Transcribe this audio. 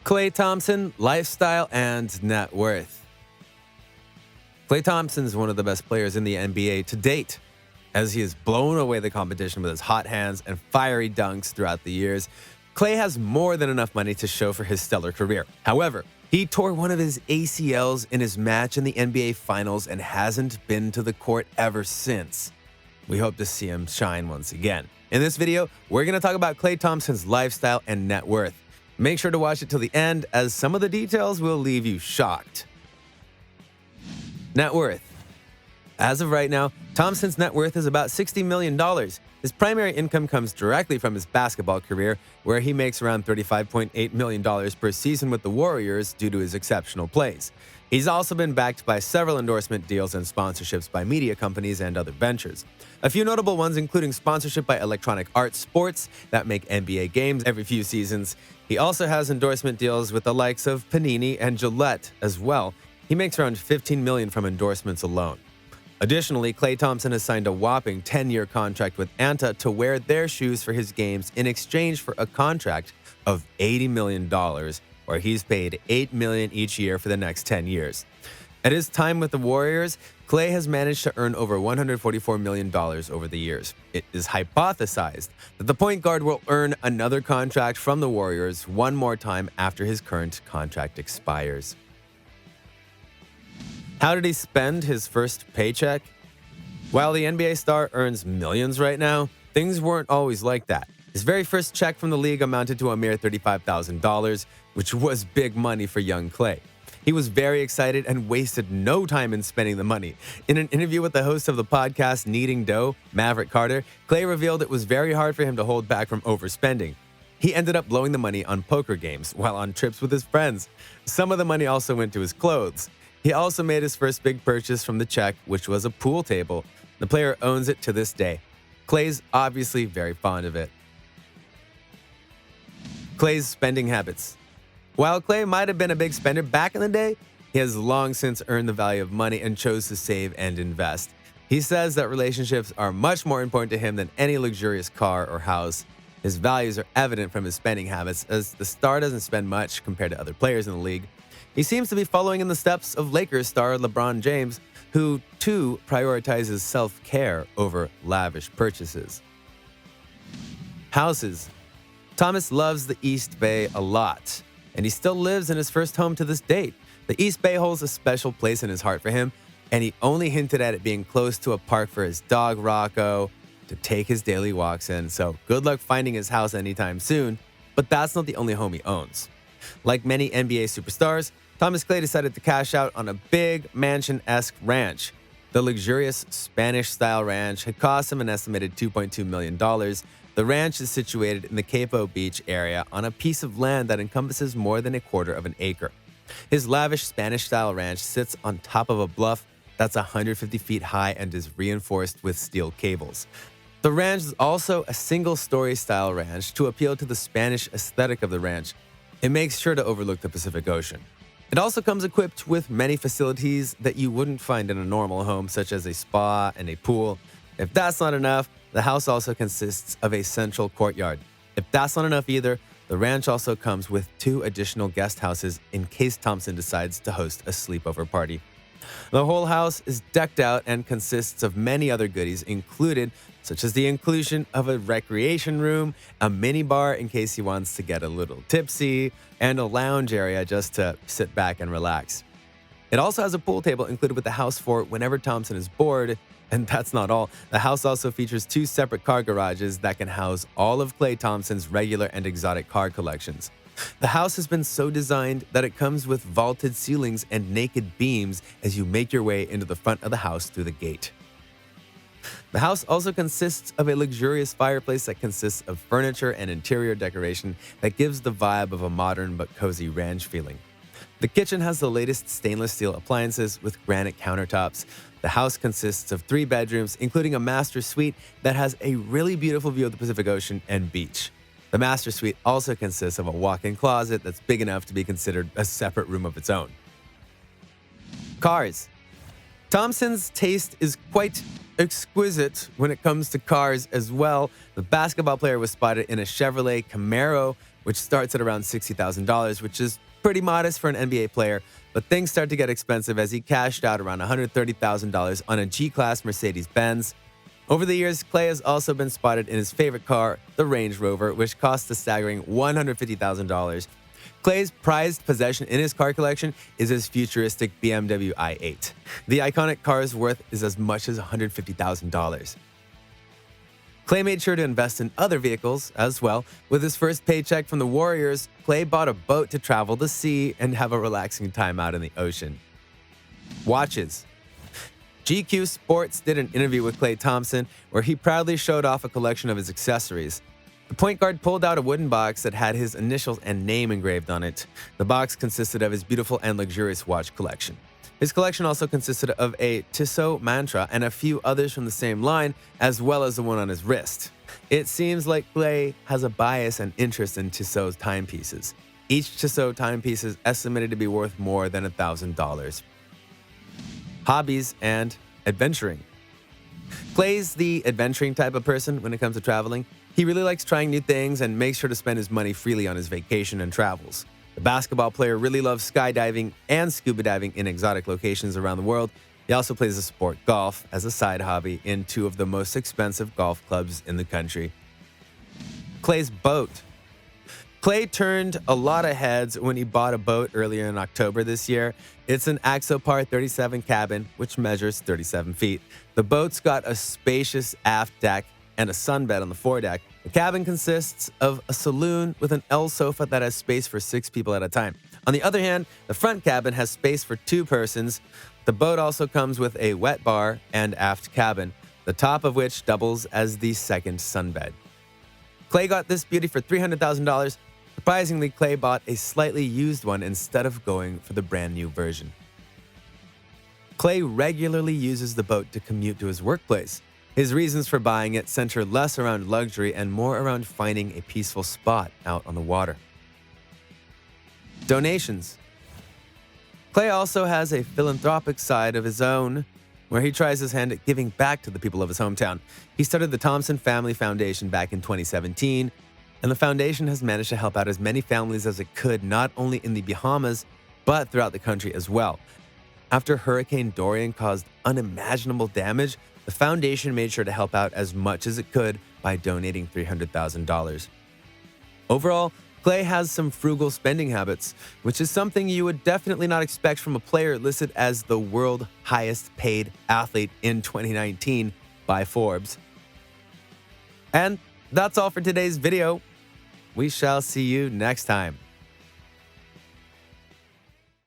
Klay Thompson, lifestyle and net worth. Klay Thompson is one of the best players in the NBA to date, as he has blown away the competition with his hot hands and fiery dunks throughout the years. Klay has more than enough money to show for his stellar career. However, he tore one of his ACLs in his match in the NBA Finals and hasn't been to the court ever since. We hope to see him shine once again. In this video, we're going to talk about Klay Thompson's lifestyle and net worth. Make sure to watch it till the end, as some of the details will leave you shocked. Net worth. As of right now, Thompson's net worth is about $60 million. His primary income comes directly from his basketball career, where he makes around $35.8 million per season with the Warriors due to his exceptional plays. He's also been backed by several endorsement deals and sponsorships by media companies and other ventures. A few notable ones including sponsorship by Electronic Arts Sports that make NBA games every few seasons. He also has endorsement deals with the likes of Panini and Gillette as well. He makes around $15 million from endorsements alone. Additionally, Klay Thompson has signed a whopping 10-year contract with Anta to wear their shoes for his games in exchange for a contract of $80 million, where he's paid $8 million each year for the next 10 years. At his time with the Warriors, Klay has managed to earn over $144 million over the years. It is hypothesized that the point guard will earn another contract from the Warriors one more time after his current contract expires. How did he spend his first paycheck? While the NBA star earns millions right now, things weren't always like that. His very first check from the league amounted to a mere $35,000, which was big money for young Klay. He was very excited and wasted no time in spending the money. In an interview with the host of the podcast Kneading Dough, Maverick Carter, Klay revealed it was very hard for him to hold back from overspending. He ended up blowing the money on poker games while on trips with his friends. Some of the money also went to his clothes. He also made his first big purchase from the check, which was a pool table. The player owns it to this day. Klay's obviously very fond of it. Klay's spending habits. While Klay might have been a big spender back in the day, he has long since earned the value of money and chose to save and invest. He says that relationships are much more important to him than any luxurious car or house. His values are evident from his spending habits, as the star doesn't spend much compared to other players in the league. He seems to be following in the steps of Lakers star LeBron James, who too prioritizes self-care over lavish purchases. Houses. Thomas loves the East Bay a lot, and he still lives in his first home to this date. The East Bay holds a special place in his heart for him, and he only hinted at it being close to a park for his dog Rocco to take his daily walks in, so good luck finding his house anytime soon. But that's not the only home he owns. Like many NBA superstars, Thomas Klay decided to cash out on a big mansion-esque ranch. The luxurious Spanish-style ranch had cost him an estimated $2.2 million. The ranch is situated in the Capo Beach area on a piece of land that encompasses more than a quarter of an acre. His lavish Spanish-style ranch sits on top of a bluff that's 150 feet high and is reinforced with steel cables. The ranch is also a single-story style ranch to appeal to the Spanish aesthetic of the ranch. It makes sure to overlook the Pacific Ocean. It also comes equipped with many facilities that you wouldn't find in a normal home, such as a spa and a pool. If that's not enough, the house also consists of a central courtyard. If that's not enough either, the ranch also comes with 2 additional guest houses in case Thompson decides to host a sleepover party. The whole house is decked out and consists of many other goodies included, such as the inclusion of a recreation room, a mini bar in case he wants to get a little tipsy, and a lounge area just to sit back and relax. It also has a pool table included with the house for whenever Thompson is bored. And that's not all. The house also features 2 separate car garages that can house all of Klay Thompson's regular and exotic car collections. The house has been so designed that it comes with vaulted ceilings and naked beams as you make your way into the front of the house through the gate. The house also consists of a luxurious fireplace that consists of furniture and interior decoration that gives the vibe of a modern but cozy ranch feeling. The kitchen has the latest stainless steel appliances with granite countertops. The house consists of 3 bedrooms, including a master suite that has a really beautiful view of the Pacific Ocean and beach. The master suite also consists of a walk-in closet that's big enough to be considered a separate room of its own. Cars. Thompson's taste is quite exquisite when it comes to cars as well. The basketball player was spotted in a Chevrolet Camaro which starts at around $60,000, which is pretty modest for an NBA player, but things start to get expensive as he cashed out around $130,000 on a G-Class Mercedes-Benz. Over the years, Klay has also been spotted in his favorite car, the Range Rover, which costs a staggering $150,000. Klay's prized possession in his car collection is his futuristic BMW i8. The iconic car's worth is as much as $150,000. Klay made sure to invest in other vehicles as well. With his first paycheck from the Warriors, Klay bought a boat to travel the sea and have a relaxing time out in the ocean. Watches. GQ Sports did an interview with Klay Thompson where he proudly showed off a collection of his accessories. The point guard pulled out a wooden box that had his initials and name engraved on it. The box consisted of his beautiful and luxurious watch collection. His collection also consisted of a Tissot Mantra and a few others from the same line, as well as the one on his wrist. It seems like Klay has a bias and interest in Tissot timepieces. Each Tissot timepiece is estimated to be worth more than $1,000. Hobbies and adventuring. Klay's the adventuring type of person when it comes to traveling. He really likes trying new things and makes sure to spend his money freely on his vacation and travels. The basketball player really loves skydiving and scuba diving in exotic locations around the world. He also plays the sport golf as a side hobby in two of the most expensive golf clubs in the country. Klay's boat. Klay turned a lot of heads when he bought a boat earlier in October this year. It's an Axopar 37 cabin, which measures 37 feet. The boat's got a spacious aft deck and a sunbed on the foredeck. The cabin consists of a saloon with an L sofa that has space for 6 people at a time. On the other hand, the front cabin has space for 2 persons. The boat also comes with a wet bar and aft cabin, the top of which doubles as the second sunbed. Klay got this beauty for $300,000. Surprisingly, Klay bought a slightly used one instead of going for the brand new version. Klay regularly uses the boat to commute to his workplace. His reasons for buying it center less around luxury and more around finding a peaceful spot out on the water. Donations. Klay also has a philanthropic side of his own, where he tries his hand at giving back to the people of his hometown. He started the Thompson Family Foundation back in 2017, and the foundation has managed to help out as many families as it could, not only in the Bahamas, but throughout the country as well. After Hurricane Dorian caused unimaginable damage, the foundation made sure to help out as much as it could by donating $300,000. Overall, Klay has some frugal spending habits, which is something you would definitely not expect from a player listed as the world highest paid athlete in 2019 by Forbes. And that's all for today's video. We shall see you next time.